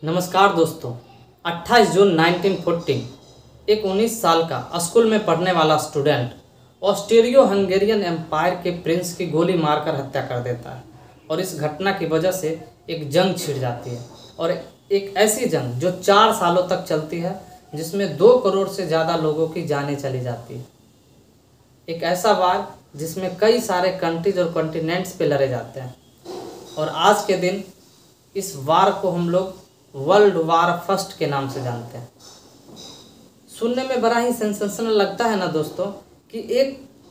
नमस्कार दोस्तों। 28 जून 1914 एक 19 साल का स्कूल में पढ़ने वाला स्टूडेंट ऑस्ट्रियो हंगेरियन एम्पायर के प्रिंस की गोली मारकर हत्या कर देता है और इस घटना की वजह से एक जंग छिड़ जाती है और एक ऐसी जंग जो 4 सालों तक चलती है, जिसमें 2 करोड़ से ज़्यादा लोगों की जानें चली जाती है। एक ऐसा वार जिसमें कई सारे कंट्रीज और कॉन्टिनेंट्स पे लड़े जाते हैं और आज के दिन इस वार को हम लोग वर्ल्ड वार फर्स्ट के नाम से जानते हैं। सुनने में बड़ा ही सेंसेशनल लगता है ना दोस्तों कि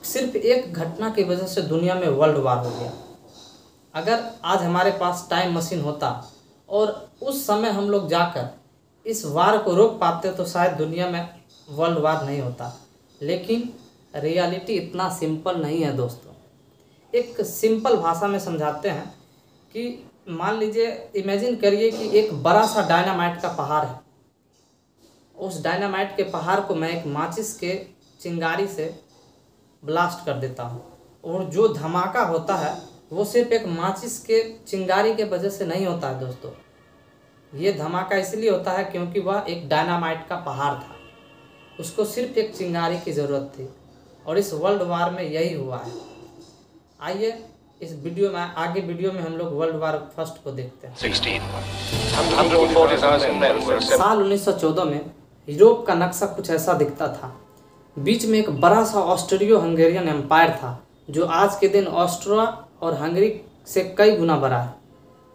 सिर्फ एक घटना की वजह से दुनिया में वर्ल्ड वार हो गया। अगर आज हमारे पास टाइम मशीन होता और उस समय हम लोग जाकर इस वार को रोक पाते तो शायद दुनिया में वर्ल्ड वार नहीं होता। लेकिन रियलिटी इतना सिंपल नहीं है दोस्तों। एक सिंपल भाषा में समझाते हैं कि मान लीजिए, इमेजिन करिए कि एक बड़ा सा डायनामाइट का पहाड़ है। उस डायनामाइट के पहाड़ को मैं एक माचिस के चिंगारी से ब्लास्ट कर देता हूँ और जो धमाका होता है वो सिर्फ एक माचिस के चिंगारी के वजह से नहीं होता है दोस्तों। ये धमाका इसलिए होता है क्योंकि वह एक डायनामाइट का पहाड़ था, उसको सिर्फ एक चिंगारी की ज़रूरत थी और इस वर्ल्ड वार में यही हुआ है। आइए इस वीडियो में हम लोग वर्ल्ड वार फर्स्ट को देखते हैं। साल 1914 में यूरोप का नक्शा कुछ ऐसा दिखता था। बीच में एक बड़ा सा ऑस्ट्रियो हंगेरियन एम्पायर था जो आज के दिन ऑस्ट्रिया और हंगरी से कई गुना बड़ा है।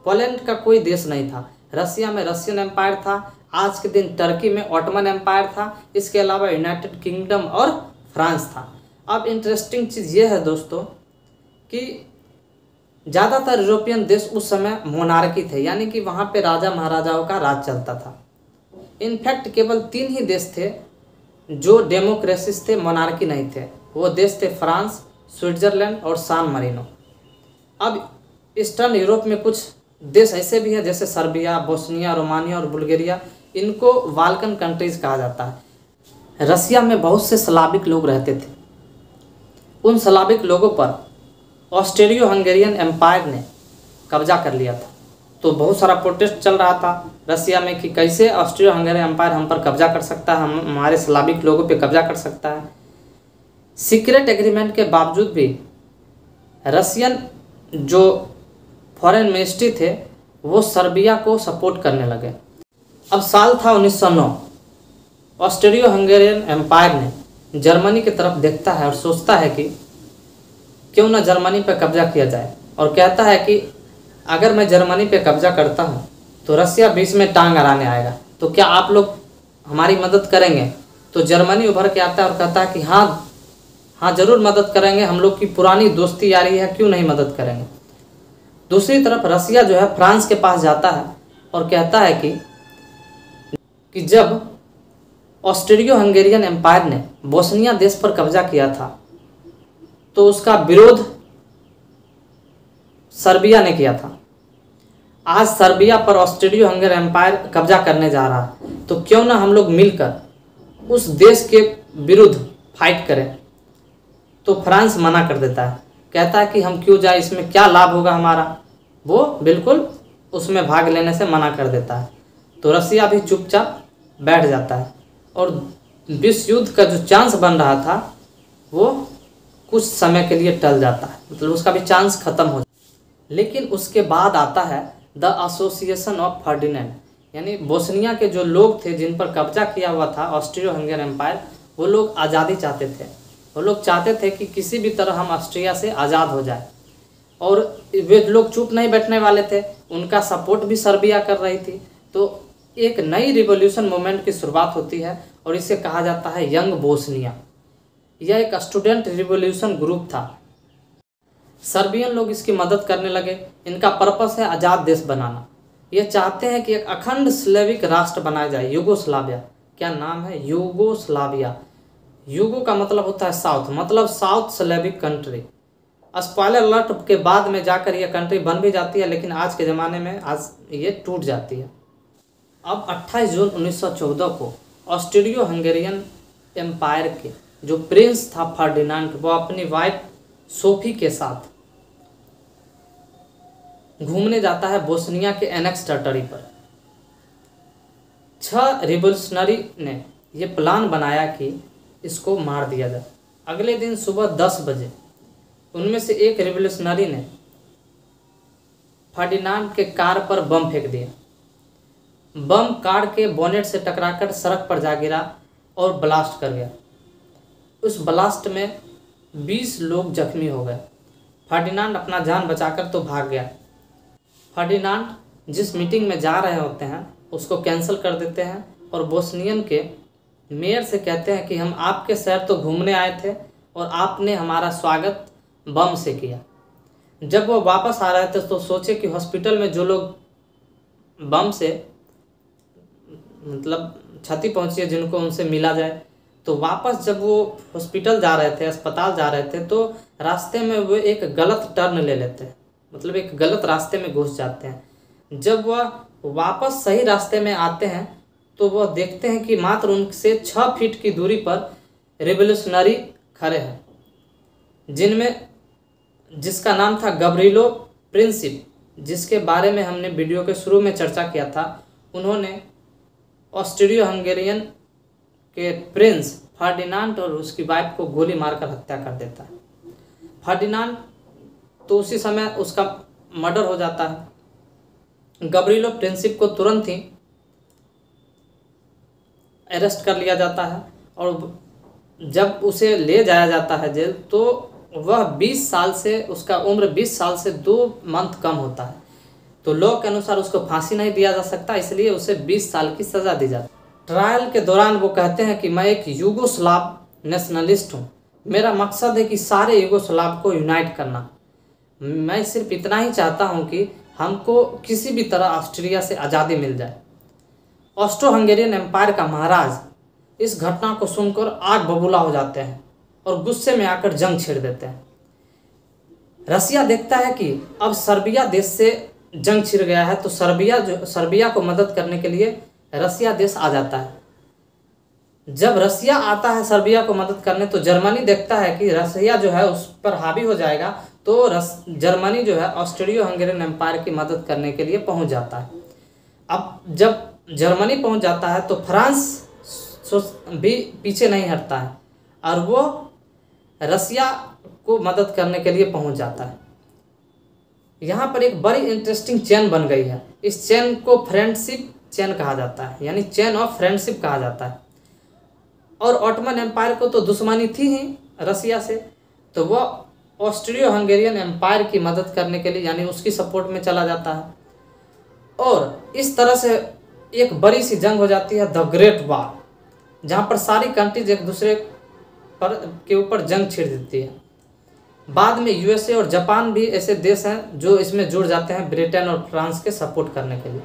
पोलैंड का कोई देश नहीं था। रसिया में रशियन एम्पायर था। आज के दिन टर्की में ऑटोमन एम्पायर था। इसके अलावा यूनाइटेड किंगडम और फ्रांस था। अब इंटरेस्टिंग चीज़ ये है दोस्तों कि ज़्यादातर यूरोपियन देश उस समय मोनार्की थे, यानी कि वहाँ पे राजा महाराजाओं का राज चलता था। इनफैक्ट केवल 3 ही देश थे जो डेमोक्रेसीज थे, मोनार्की नहीं थे। वो देश थे फ्रांस, स्विट्ज़रलैंड और सान मरीनो। अब ईस्टर्न यूरोप में कुछ देश ऐसे भी हैं जैसे सर्बिया, बोस्निया, रोमानिया और बुल्गारिया। इनको बाल्कन कंट्रीज़ कहा जाता है। रसिया में बहुत से स्लाविक लोग रहते थे। उन स्लाविक लोगों पर ऑस्ट्रियो हंगेरियन एम्पायर ने कब्जा कर लिया था, तो बहुत सारा प्रोटेस्ट चल रहा था रसिया में कि कैसे ऑस्ट्रियो हंगेरियन एम्पायर हम पर कब्जा कर सकता है, हमारे स्लाविक लोगों पे कब्जा कर सकता है। सीक्रेट एग्रीमेंट के बावजूद भी रसियन जो फॉरेन मिनिस्ट्री थे वो सर्बिया को सपोर्ट करने लगे। अब साल था 1909। ऑस्ट्रियो हंगेरियन एम्पायर ने जर्मनी की तरफ देखता है और सोचता है कि क्यों ना जर्मनी पर कब्जा किया जाए, और कहता है कि अगर मैं जर्मनी पर कब्जा करता हूँ तो रसिया बीच में टांग अड़ाने आएगा, तो क्या आप लोग हमारी मदद करेंगे? तो जर्मनी उभर के आता है और कहता है कि हाँ ज़रूर मदद करेंगे, हम लोग की पुरानी दोस्ती यारी है, क्यों नहीं मदद करेंगे। दूसरी तरफ रसिया जो है फ्रांस के पास जाता है और कहता है कि जब ऑस्ट्रियो हंगेरियन एम्पायर ने बोस्निया देश पर कब्जा किया था तो उसका विरोध सर्बिया ने किया था। आज सर्बिया पर ऑस्ट्रियो हंगेरियन एम्पायर कब्जा करने जा रहा है, तो क्यों ना हम लोग मिलकर उस देश के विरुद्ध फाइट करें। तो फ्रांस मना कर देता है, कहता है कि हम क्यों जाए, इसमें क्या लाभ होगा हमारा। वो बिल्कुल उसमें भाग लेने से मना कर देता है। तो रसिया भी चुपचाप बैठ जाता है और विश्व युद्ध का जो चांस बन रहा था वो कुछ समय के लिए टल जाता है, मतलब उसका भी चांस खत्म हो जाता है। लेकिन उसके बाद आता है द एसोसिएशन ऑफ फर्डिनेंड, यानी बोस्निया के जो लोग थे जिन पर कब्जा किया हुआ था ऑस्ट्रियो हंगेरियन एम्पायर, वो लोग आज़ादी चाहते थे। वो लोग चाहते थे कि किसी भी तरह हम ऑस्ट्रिया से आज़ाद हो जाए, और वे लोग चुप नहीं बैठने वाले थे। उनका सपोर्ट भी सर्बिया कर रही थी। तो एक नई रिवॉल्यूशन मूवमेंट की शुरुआत होती है और इसे कहा जाता है यंग बोस्निया। यह एक स्टूडेंट रिवॉल्यूशन ग्रुप था। सर्बियन लोग इसकी मदद करने लगे। इनका पर्पस है आज़ाद देश बनाना। ये चाहते हैं कि एक अखंड स्लेविक राष्ट्र बनाया जाए, यूगोस्लाविया। क्या नाम है? यूगोस्लाविया। यूगो का मतलब होता है साउथ, मतलब south Slavic country. Spoiler alert के बाद में जाकर यह कंट्री बन भी जाती है, लेकिन आज के ज़माने में आज ये टूट जाती है। अब 28 जून 1914 को ऑस्ट्रियो हंगेरियन एम्पायर के जो प्रिंस था फर्डिनांड, वो अपनी वाइफ सोफी के साथ घूमने जाता है बोस्निया के एनेक्स टेरिटरी पर। 6 रिवोल्यूशनरी ने ये प्लान बनाया कि इसको मार दिया जाए। अगले दिन सुबह 10 बजे उनमें से एक रिवोल्यूशनरी ने फर्डिनांड के कार पर बम फेंक दिया। बम कार के बोनेट से टकराकर सड़क पर जा गिरा और ब्लास्ट कर गया। उस ब्लास्ट में 20 लोग जख्मी हो गए। फर्डिनांड अपना जान बचाकर तो भाग गया। फर्डिनांड जिस मीटिंग में जा रहे होते हैं उसको कैंसिल कर देते हैं और बोस्नियन के मेयर से कहते हैं कि हम आपके शहर तो घूमने आए थे और आपने हमारा स्वागत बम से किया। जब वो वापस आ रहे थे तो सोचे कि हॉस्पिटल में जो लोग बम से मतलब क्षति पहुंची है जिनको उनसे मिला जाए। तो वापस जब वो हॉस्पिटल जा रहे थे, अस्पताल जा रहे थे, तो रास्ते में वो एक गलत टर्न ले लेते हैं, मतलब एक गलत रास्ते में घुस जाते हैं। जब वह वापस सही रास्ते में आते हैं तो वह देखते हैं कि मात्र उनसे 6 फीट की दूरी पर रिवोल्यूशनरी खड़े हैं, जिसका नाम था गब्रिलो प्रिंसिप, जिसके बारे में हमने वीडियो के शुरू में चर्चा किया था। उन्होंने ऑस्ट्रियो हंगेरियन के प्रिंस फर्डिनांड और उसकी वाइफ को गोली मारकर हत्या कर देता है। फर्डिनांड तो उसी समय उसका मर्डर हो जाता है। गब्रिलो प्रिंसिप को तुरंत ही अरेस्ट कर लिया जाता है और जब उसे ले जाया जाता है जेल तो वह 20 साल से, उसका उम्र 20 साल से 2 मंथ कम होता है। तो लॉ के अनुसार उसको फांसी नहीं दिया जा सकता, इसलिए उसे 20 साल की सज़ा दी जाती है। ट्रायल के दौरान वो कहते हैं कि मैं एक यूगोस्लाव नेशनलिस्ट हूँ, मेरा मकसद है कि सारे यूगोस्लाव को यूनाइट करना। मैं सिर्फ इतना ही चाहता हूँ कि हमको किसी भी तरह ऑस्ट्रिया से आज़ादी मिल जाए। ऑस्ट्रो हंगेरियन एम्पायर का महाराज इस घटना को सुनकर आग बबूला हो जाते हैं और गुस्से में आकर जंग छेड़ देते हैं। रसिया देखता है कि अब सर्बिया देश से जंग छिड़ गया है, तो सर्बिया को मदद करने के लिए रसिया देश आ जाता है। जब रसिया आता है सर्बिया को मदद करने तो जर्मनी देखता है कि रसिया जो है उस पर हावी हो जाएगा, तो जर्मनी जो है ऑस्ट्रियो हंगेरियन एम्पायर की मदद करने के लिए पहुंच जाता है। अब जब जर्मनी पहुंच जाता है तो फ्रांस भी पीछे नहीं हटता है और वो रसिया को मदद करने के लिए पहुंच जाता है। यहाँ पर एक बड़ी इंटरेस्टिंग चेन बन गई है। इस चेन को फ्रेंडशिप चेन कहा जाता है, यानी चेन ऑफ फ्रेंडशिप कहा जाता है। और ऑटोमन एम्पायर को तो दुश्मनी थी ही रसिया से, तो वह ऑस्ट्रियो हंगेरियन एम्पायर की मदद करने के लिए यानी उसकी सपोर्ट में चला जाता है। और इस तरह से एक बड़ी सी जंग हो जाती है, द ग्रेट वार, जहाँ पर सारी कंट्रीज एक दूसरे के ऊपर जंग छिड़ देती है। बाद में यूएसए और जापान भी ऐसे देश हैं जो इसमें जुड़ जाते हैं ब्रिटेन और फ्रांस के सपोर्ट करने के लिए।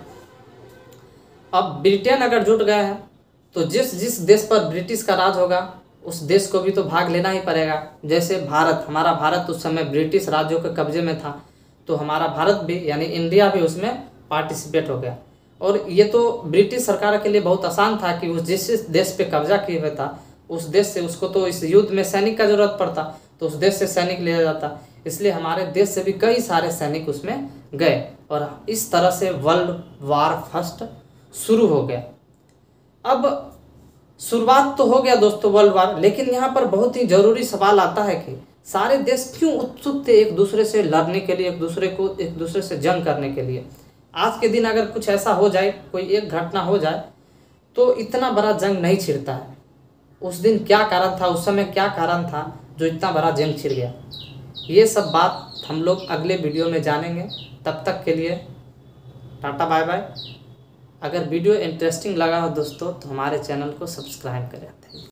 अब ब्रिटेन अगर जुट गए हैं तो जिस देश पर ब्रिटिश का राज होगा उस देश को भी तो भाग लेना ही पड़ेगा। जैसे हमारा भारत उस समय ब्रिटिश राज्यों के कब्जे में था, तो हमारा भारत भी यानी इंडिया भी उसमें पार्टिसिपेट हो गया। और ये तो ब्रिटिश सरकार के लिए बहुत आसान था कि उस जिस देश पे कब्जा किए हुए था उस देश से उसको तो इस युद्ध में सैनिक का जरूरत पड़ता, तो उस देश से सैनिक लिया जाता। इसलिए हमारे देश से भी कई सारे सैनिक उसमें गए और इस तरह से वर्ल्ड वार फर्स्ट शुरू हो गया। अब शुरुआत तो हो गया दोस्तों वर्ल्ड वार, लेकिन यहाँ पर बहुत ही ज़रूरी सवाल आता है कि सारे देश क्यों उत्सुक थे एक दूसरे से लड़ने के लिए, एक दूसरे से जंग करने के लिए। आज के दिन अगर कुछ ऐसा हो जाए, कोई एक घटना हो जाए, तो इतना बड़ा जंग नहीं छिड़ता है। उस दिन क्या कारण था, उस समय क्या कारण था जो इतना बड़ा जंग छिड़ गया, ये सब बात हम लोग अगले वीडियो में जानेंगे। तब तक के लिए टाटा बाय बाय। अगर वीडियो इंटरेस्टिंग लगा हो दोस्तों तो हमारे चैनल को सब्सक्राइब करें।